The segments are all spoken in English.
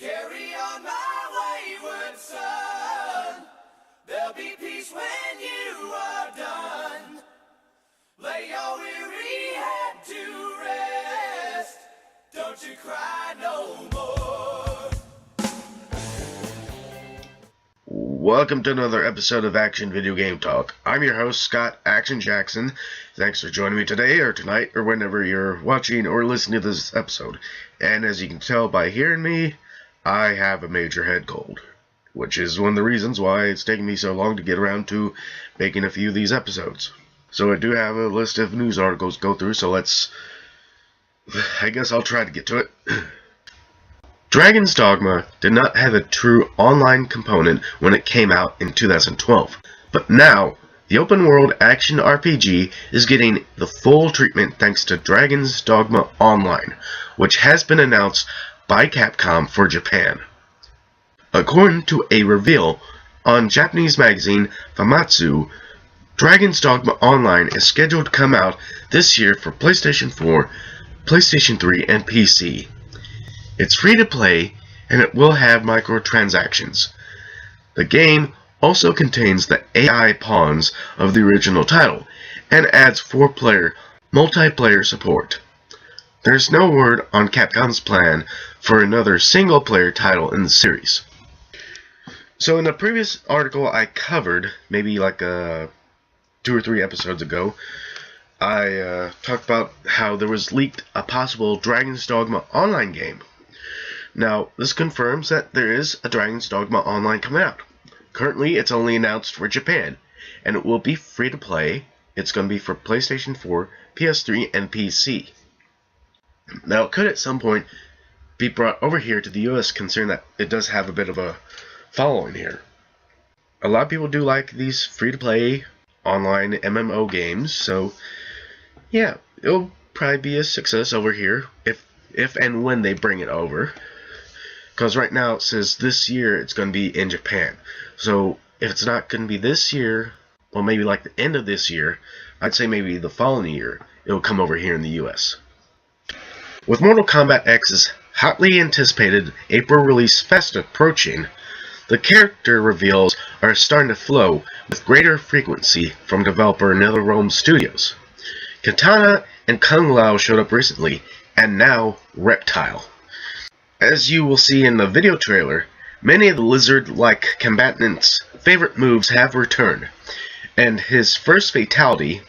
Carry on my wayward son. There'll be peace when you are done. Lay your weary head to rest. Don't you cry no more. Welcome to another episode of Action Video Game Talk. I'm your host, Scott Action Jackson. Thanks for joining me today, or tonight, or whenever you're watching or listening to this episode. And as you can tell by hearing me, I have a major head cold, which is one of the reasons why it's taken me so long to get around to making a few of these episodes. So I do have a list of news articles to go through, so I guess I'll try to get to it. Dragon's Dogma did not have a true online component when it came out in 2012, but now the open world action RPG is getting the full treatment thanks to Dragon's Dogma Online, which has been announced by Capcom for Japan. According to a reveal on Japanese magazine Famitsu, Dragon's Dogma Online is scheduled to come out this year for PlayStation 4, PlayStation 3, and PC. It's free to play, and it will have microtransactions. The game also contains the AI pawns of the original title, and adds 4-player multiplayer support. There's no word on Capcom's plan for another single-player title in the series. So in the previous article I covered, maybe like 2 or 3 episodes ago, I talked about how there was leaked a possible Dragon's Dogma Online game. Now, this confirms that there is a Dragon's Dogma Online coming out. Currently, it's only announced for Japan, and it will be free to play. It's going to be for PlayStation 4, PS3, and PC. Now, it could at some point be brought over here to the US, considering that it does have a bit of a following here. A lot of people do like these free-to-play online MMO games, so yeah, it'll probably be a success over here if and when they bring it over. Because right now it says this year it's going to be in Japan. So if it's not going to be this year, or maybe like the end of this year, I'd say maybe the following year, it'll come over here in the US. With Mortal Kombat X's hotly anticipated April release fast approaching, the character reveals are starting to flow with greater frequency from developer NetherRealm Studios. Katana and Kung Lao showed up recently, and now Reptile. As you will see in the video trailer, many of the lizard-like combatants' favorite moves have returned, and his first fatality,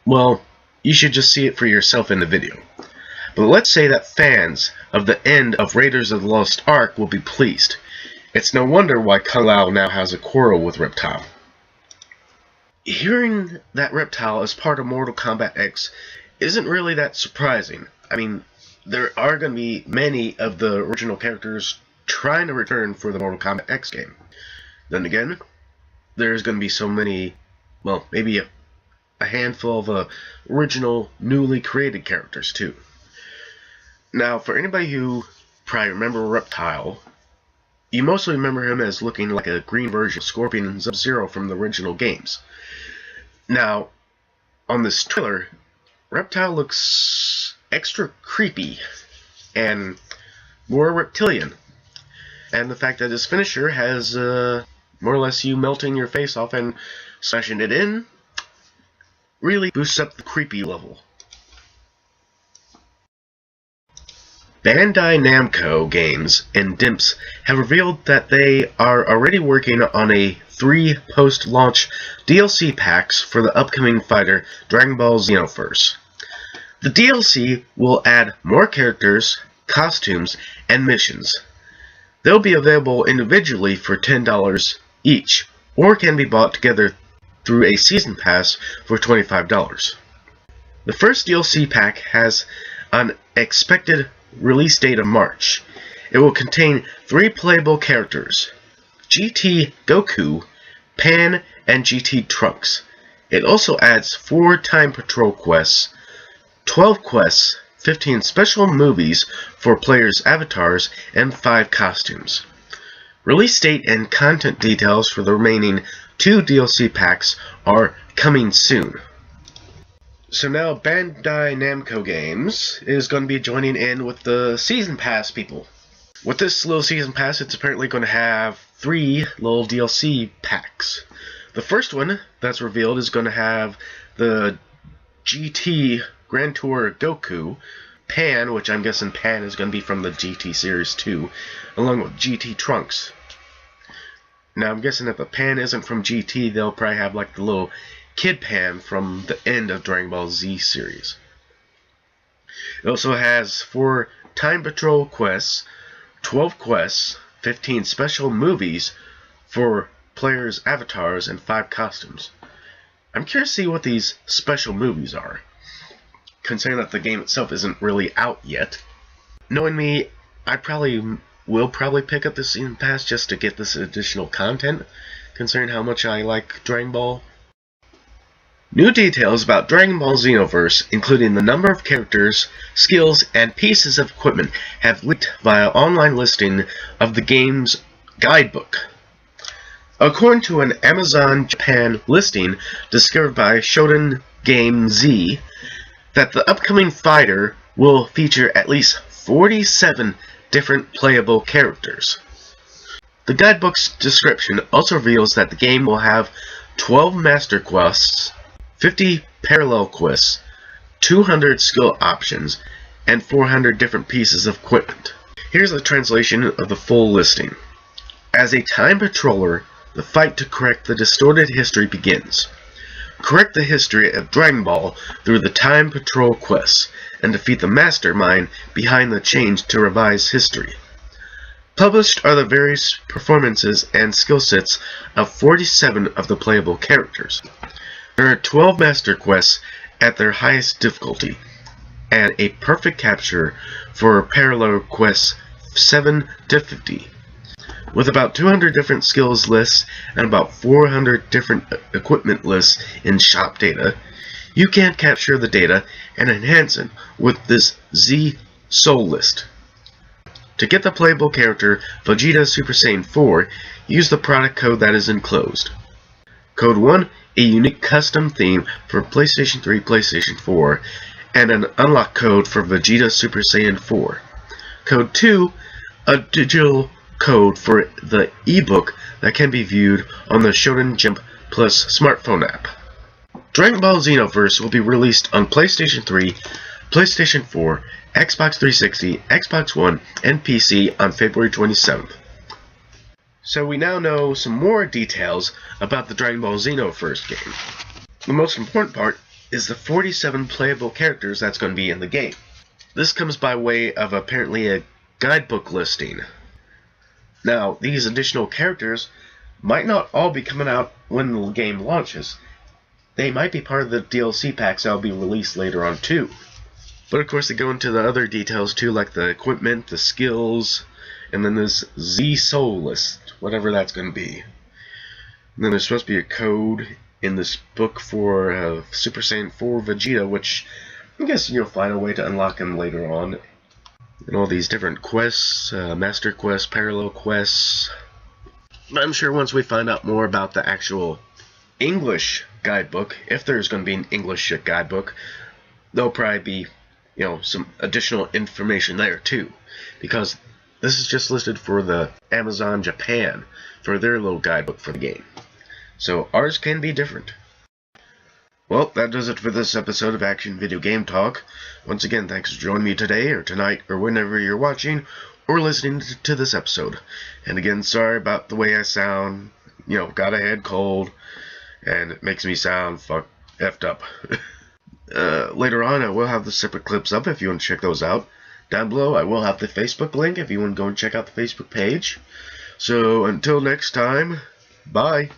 well, you should just see it for yourself in the video. But let's say that fans of the end of Raiders of the Lost Ark will be pleased. It's no wonder why Kung Lao now has a quarrel with Reptile. Hearing that Reptile is part of Mortal Kombat X isn't really that surprising. I mean, there are going to be many of the original characters trying to return for the Mortal Kombat X game. Then again, there's going to be so many, well, maybe a handful of original, newly created characters too. Now, for anybody who probably remember Reptile, you mostly remember him as looking like a green version of Scorpion and Sub-Zero from the original games. Now, on this trailer, Reptile looks extra creepy and more reptilian. And the fact that his finisher has more or less you melting your face off and smashing it in really boosts up the creepy level. Bandai Namco Games and Dimps have revealed that they are already working on 3 post-launch DLC packs for the upcoming fighter Dragon Ball Xenoverse. The DLC will add more characters, costumes, and missions. They'll be available individually for $10 each, or can be bought together through a season pass for $25. The first DLC pack has an expected release date of March. It will contain 3 playable characters: GT Goku, Pan, and GT Trunks. It also adds 4 time patrol quests, 12 quests, 15 special movies for players' avatars, and 5 costumes. Release date and content details for the remaining 2 DLC packs are coming soon. So now Bandai Namco Games is going to be joining in with the Season Pass people. With this little season pass, it's apparently going to have 3 little DLC packs. The first one that's revealed is going to have the GT Grand Tour Goku, Pan, which I'm guessing Pan is going to be from the GT Series 2, along with GT Trunks. Now I'm guessing if the Pan isn't from GT, they'll probably have like the little Kid Pan from the end of Dragon Ball Z series. It also has 4 Time Patrol quests, 12 quests, 15 special movies for players' avatars, and 5 costumes. I'm curious to see what these special movies are, considering that the game itself isn't really out yet. Knowing me, I will probably pick up the season pass just to get this additional content, considering how much I like Dragon Ball. New details about Dragon Ball Xenoverse, including the number of characters, skills, and pieces of equipment, have leaked via online listing of the game's guidebook. According to an Amazon Japan listing discovered by Shonen Game Z, that the upcoming fighter will feature at least 47 different playable characters. The guidebook's description also reveals that the game will have 12 master quests, 50 parallel quests, 200 skill options, and 400 different pieces of equipment. Here's a translation of the full listing. As a time patroller, the fight to correct the distorted history begins. Correct the history of Dragon Ball through the Time Patrol quests, and defeat the mastermind behind the change to revise history. Published are the various performances and skill sets of 47 of the playable characters. There are 12 master quests at their highest difficulty, and a perfect capture for parallel quests 7 to 50. With about 200 different skills lists and about 400 different equipment lists in shop data, you can capture the data and enhance it with this Z Soul list. To get the playable character Vegeta Super Saiyan 4, use the product code that is enclosed. Code 1, a unique custom theme for PlayStation 3, PlayStation 4, and an unlock code for Vegeta Super Saiyan 4. Code 2, a digital code for the ebook that can be viewed on the Shonen Jump Plus smartphone app. Dragon Ball Xenoverse will be released on PlayStation 3, PlayStation 4, Xbox 360, Xbox One, and PC on February 27th. So we now know some more details about the Dragon Ball Xenoverse game. The most important part is the 47 playable characters that's going to be in the game. This comes by way of apparently a guidebook listing. Now, these additional characters might not all be coming out when the game launches. They might be part of the DLC packs that will be released later on too. But of course they go into the other details too, like the equipment, the skills, and then this Z Soul list, whatever that's going to be. And then there's supposed to be a code in this book for Super Saiyan 4 Vegeta, which I'm guessing you'll find a way to unlock him later on. And all these different quests, master quests, parallel quests. But I'm sure once we find out more about the actual English guidebook, if there's going to be an English guidebook, there'll probably be, some additional information there too, because this is just listed for the Amazon Japan for their little guidebook for the game. So ours can be different. Well, that does it for this episode of Action Video Game Talk. Once again, thanks for joining me today, or tonight, or whenever you're watching or listening to this episode. And again, sorry about the way I sound. Got a head cold, and it makes me sound effed up. Later on, I will have the separate clips up if you want to check those out. Down below, I will have the Facebook link if you want to go and check out the Facebook page. So, until next time, bye.